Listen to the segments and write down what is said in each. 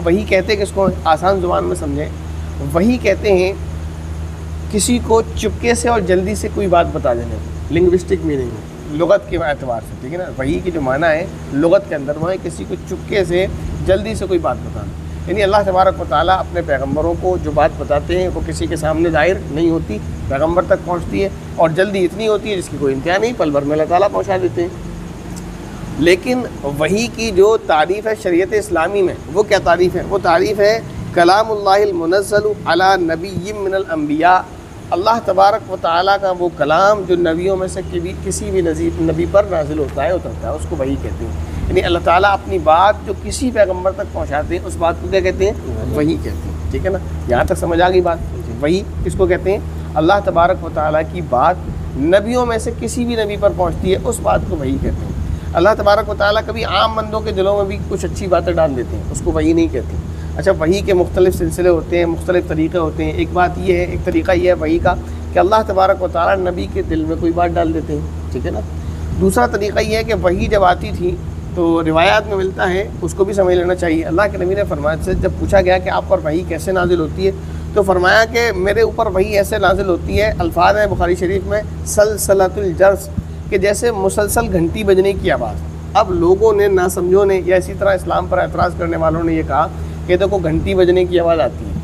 وحی کہتے ہیں کس کو؟ آسان زبان میں سمجھیں، وحی کہتے ہیں کسی کو چپکے سے اور جلدی سے کوئی بات بتا دینے کو، لنگوسٹک میننگ لغت کے اعتبار سے، ٹھیک ہے نا. وحی کی جو معنی ہے لغت کے اندر وہ ہے کسی کو چپکے سے جلدی سے کوئی بات بتانا. یعنی اللہ تبارک و تعالیٰ اپنے پیغمبروں کو جو بات بتاتے ہیں وہ کسی کے سامنے ظاہر نہیں ہوتی، پیغمبر تک پہنچتی ہے، اور جلدی اتنی ہوتی ہے جس کی کوئی انتہا نہیں، پل بھر میں اللہ تعالیٰ پہنچا دیتے ہیں. لیکن وحی کی جو تعریف ہے شریعت اسلامی میں، وہ کیا تعریف ہے؟ وہ تعریف ہے کلام اللہ المنزل علی نبی من الانبیاء، اللہ تبارک و تعالیٰ کا وہ کلام جو نبیوں میں سے کسی بھی نبی پر نازل ہوتا ہے اترتا ہے، اس کو وحی کہتے ہیں. یعنی اللہ تعالیٰ اپنی بات جو کسی پیغمبر تک پہنچاتے ہیں اس بات کو کیا کہتے ہیں؟ وحی کہتے ہیں. ٹھیک ہے نا، یہاں تک سمجھ آ گئی بات. وحی کس کو کہتے ہیں؟ اللہ تبارک و تعالیٰ کی بات نبیوں میں سے کسی بھی نبی پر پہنچتی ہے اس بات کو وحی کہتے ہیں. اللہ تبارک و تعالیٰ کبھی عام بندوں کے دلوں میں بھی کچھ اچھی باتیں ڈال دیتے ہیں، اس کو وحی نہیں کہتے. اچھا، وحی کے مختلف سلسلے ہوتے ہیں، مختلف طریقے ہوتے ہیں. ایک بات یہ ہے، ایک طریقہ یہ ہے وحی کا کہ اللہ تبارک و تعالیٰ نبی کے دل میں کوئی بات ڈال دیتے ہیں. ٹھیک ہے نا. دوسرا طریقہ یہ ہے کہ وحی جب آتی تھی تو روایات میں ملتا ہے، اس کو بھی سمجھ لینا چاہیے. اللہ کے نبی نے فرمایا سے جب پوچھا گیا کہ آپ پر وحی کیسے نازل ہوتی ہے تو فرمایا کہ میرے اوپر وحی ایسے نازل ہوتی ہے، الفاظ ہیں بخاری شریف میں سلسلۃ الجرس، کہ جیسے مسلسل گھنٹی بجنے کی آواز. اب لوگوں نے، نہ سمجھوں نے یا اسی طرح اسلام پر اعتراض کرنے والوں نے یہ کہا کہ دیکھو گھنٹی بجنے کی آواز آتی ہے.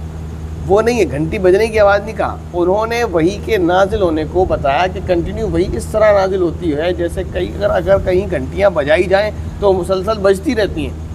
وہ نہیں ہے، گھنٹی بجنے کی آواز نہیں کہا. انہوں نے وحی کے نازل ہونے کو بتایا کہ کنٹینیو وحی اس طرح نازل ہوتی ہے جیسے اگر کہیں گھنٹیاں بجائی جائیں تو مسلسل بجتی رہتی ہیں،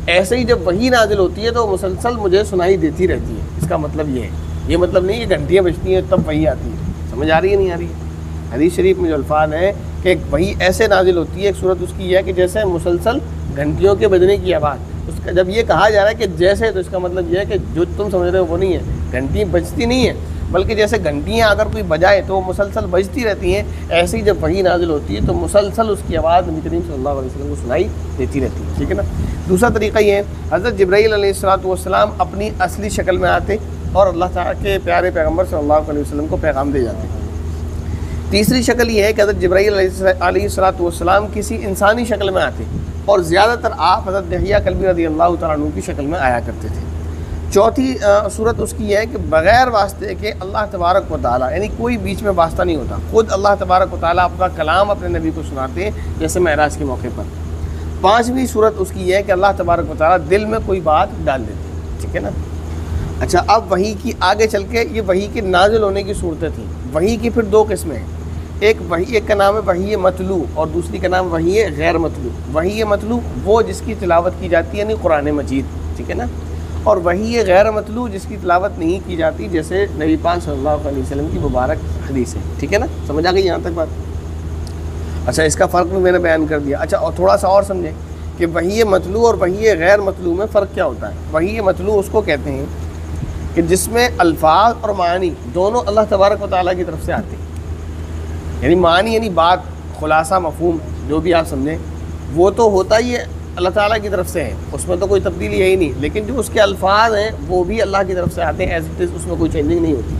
ایسے ہی جب وحی نازل ہوتی ہے تو مسلسل مجھے سنائی دیتی رہتی ہے. اس کا مطلب یہ ہے، یہ مطلب نہیں کہ گھنٹیاں بجتی ہیں تب وحی آتی ہے. سمجھ آ رہی ہے نہیں آ رہی ہے؟ حدیث شریف میں جو الفاظ ہیں کہ وحی ایسے نازل ہوتی ہے، ایک صورت اس کی یہ ہے کہ جیسے مسلسل گھنٹیوں کے بجنے کی آواز. اس کا جب یہ کہا جا رہا ہے کہ جیسے، تو اس کا مطلب یہ ہے کہ جو تم سمجھ رہے ہو وہ نہیں ہے، گھنٹی بجتی نہیں ہے، بلکہ جیسے گھنٹیاں اگر کوئی بجائے تو وہ مسلسل بجتی رہتی ہیں، ایسے ہی جب وحی نازل ہوتی ہے تو مسلسل اس کی آواز نبی کریم صلی اللہ علیہ وسلم کو سنائی دیتی رہتی ہے. ٹھیک ہے نا. دوسرا طریقہ یہ ہے، حضرت جبرائیل علیہ الصلوۃ والسلام اپنی اصلی شکل میں آتے اور اللہ تعالیٰ کے پیارے پیغمبر صلی اللہ علیہ وسلم کو پیغام دے جاتے. تیسری شکل یہ ہے کہ حضرت جبرائیل علیہ الصلوۃ والسلام کسی انسانی شکل میں آتے اور زیادہ تر آپ حضرت دحیہ کلبی رضی اللہ تعالیٰ عنہ کی شکل میں آیا کرتے تھے. چوتھی صورت اس کی یہ ہے کہ بغیر واسطے کے اللہ تبارک و تعالیٰ، یعنی کوئی بیچ میں واسطہ نہیں ہوتا، خود اللہ تبارک و تعالیٰ اپنا کلام اپنے نبی کو سناتے ہیں جیسے معراج کے موقع پر. پانچویں صورت اس کی یہ ہے کہ اللہ تبارک و تعالیٰ دل میں کوئی بات ڈال دیتے ہیں. ٹھیک ہے نا. اچھا، اب وحی کی آگے چل کے یہ وحی کے نازل ہونے کی صورتیں تھیں. وحی کی پھر دو قسمیں ہیں، ایک کا نام ہے وحی مطلوع اور دوسری کا نام وحی غیر مطلوع. وحی مطلوع وہ جس کی تلاوت کی جاتی ہے، یعنی قرآن مجید. ٹھیک ہے نا. اور وحی غیر مطلوع جس کی تلاوت نہیں کی جاتی، جیسے نبی پاک صلی اللہ علیہ وسلم کی مبارک حدیث ہے. ٹھیک ہے نا. سمجھ آ گئی یہاں تک بات؟ اچھا، اس کا فرق بھی میں نے بیان کر دیا. اچھا، اور تھوڑا سا اور سمجھیں کہ وحی مطلوع اور وحی غیر مطلوع میں فرق کیا ہوتا ہے. وحی مطلوع اس کو کہتے ہیں کہ جس میں الفاظ اور معنی دونوں اللہ تبارک و تعالیٰ کی طرف سے آتے ہیں. یعنی معنی یعنی بات، خلاصہ، مفہوم، جو بھی آپ سمجھیں، وہ تو ہوتا ہی ہے اللہ تعالیٰ کی طرف سے ہے، اس میں تو کوئی تبدیلی ہے ہی نہیں. لیکن جو اس کے الفاظ ہیں وہ بھی اللہ کی طرف سے آتے ہیں ایز اٹ از، اس میں کوئی چینجنگ نہیں ہوتی.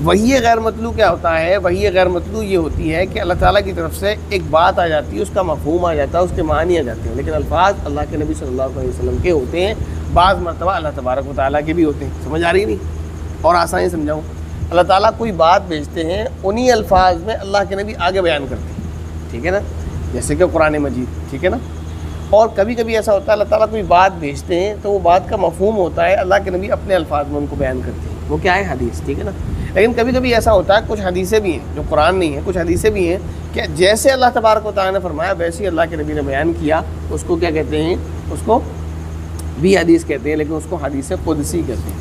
وحی غیر مطلوع کیا ہوتا ہے؟ وحی غیر مطلوع یہ ہوتی ہے کہ اللہ تعالیٰ کی طرف سے ایک بات آ جاتی ہے، اس کا مفہوم آ جاتا ہے، اس کے معنی آ جاتے ہیں، لیکن الفاظ اللہ کے نبی صلی اللہ علیہ وسلم کے ہوتے ہیں، بعض مرتبہ اللہ تبارک و تعالیٰ کے بھی ہوتے ہیں. سمجھ آ رہی نہیں؟ اور آسانی سمجھاؤں، اللہ تعالیٰ کوئی بات بھیجتے ہیں، انہی الفاظ میں اللہ کے نبی آگے بیان کرتے ہیں. ٹھیک ہے نا. جیسے کہ قرآن مجید. ٹھیک ہے نا. اور کبھی کبھی ایسا ہوتا ہے اللہ تعالیٰ کوئی بات بھیجتے ہیں تو وہ بات کا مفہوم ہوتا ہے، اللہ کے نبی اپنے الفاظ میں ان کو بیان کرتے ہیں، وہ کیا ہے؟ حدیث. ٹھیک ہے نا. لیکن کبھی کبھی ایسا ہوتا ہے کچھ حدیثیں بھی ہیں جو قرآن نہیں ہیں، کچھ حدیثیں بھی ہیں کہ جیسے اللہ تبارک و تعالیٰ نے فرمایا ویسے ہی اللہ کے نبی نے بیان کیا، اس کو کیا کہتے ہیں؟ اس کو بھی حدیث کہتے ہیں، لیکن اس کو حدیث قدسی کہتے ہیں.